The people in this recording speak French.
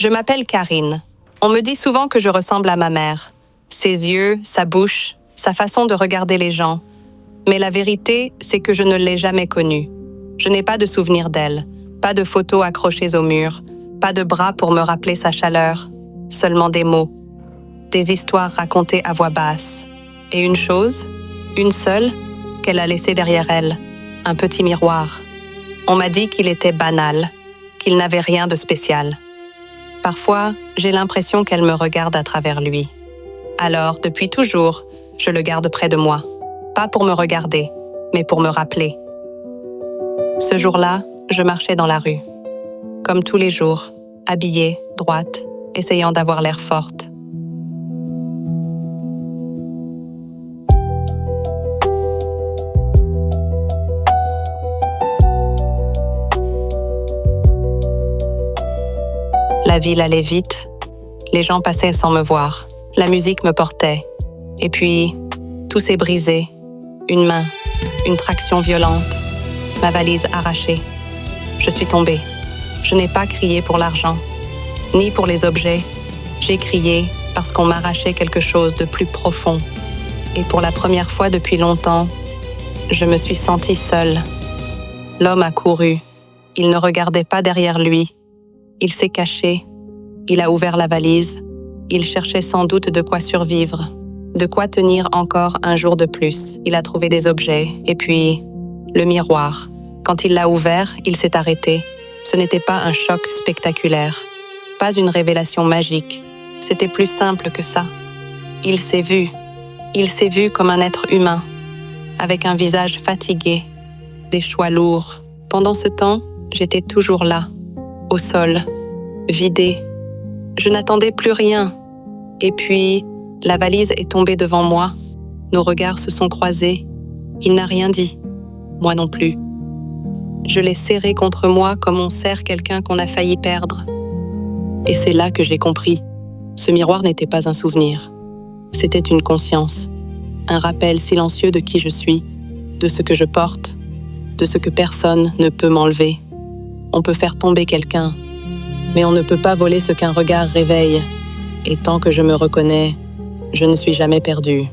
Je m'appelle Karine. On me dit souvent que je ressemble à ma mère. Ses yeux, sa bouche, sa façon de regarder les gens. Mais la vérité, c'est que je ne l'ai jamais connue. Je n'ai pas de souvenir d'elle, pas de photos accrochées au mur, pas de bras pour me rappeler sa chaleur, seulement des mots, des histoires racontées à voix basse. Et une chose, une seule, qu'elle a laissée derrière elle, un petit miroir. On m'a dit qu'il était banal, qu'il n'avait rien de spécial. Parfois, j'ai l'impression qu'elle me regarde à travers lui. Alors, depuis toujours, je le garde près de moi. Pas pour me regarder, mais pour me rappeler. Ce jour-là, je marchais dans la rue. Comme tous les jours, habillée, droite, essayant d'avoir l'air forte. La ville allait vite, les gens passaient sans me voir, la musique me portait. Et puis, tout s'est brisé. Une main, une traction violente, ma valise arrachée. Je suis tombée. Je n'ai pas crié pour l'argent, ni pour les objets. J'ai crié parce qu'on m'arrachait quelque chose de plus profond. Et pour la première fois depuis longtemps, je me suis sentie seule. L'homme a couru. Il ne regardait pas derrière lui. Il s'est caché. Il a ouvert la valise. Il cherchait sans doute de quoi survivre, de quoi tenir encore un jour de plus. Il a trouvé des objets. Et puis, le miroir. Quand il l'a ouvert, il s'est arrêté. Ce n'était pas un choc spectaculaire, pas une révélation magique. C'était plus simple que ça. Il s'est vu. Il s'est vu comme un être humain, avec un visage fatigué, des choix lourds. Pendant ce temps, j'étais toujours là, au sol, vidée. Je n'attendais plus rien. Et puis, la valise est tombée devant moi. Nos regards se sont croisés. Il n'a rien dit. Moi non plus. Je l'ai serré contre moi comme on serre quelqu'un qu'on a failli perdre. Et c'est là que j'ai compris. Ce miroir n'était pas un souvenir. C'était une conscience. Un rappel silencieux de qui je suis, de ce que je porte, de ce que personne ne peut m'enlever. On peut faire tomber quelqu'un, mais on ne peut pas voler ce qu'un regard réveille. Et tant que je me reconnais, je ne suis jamais perdue.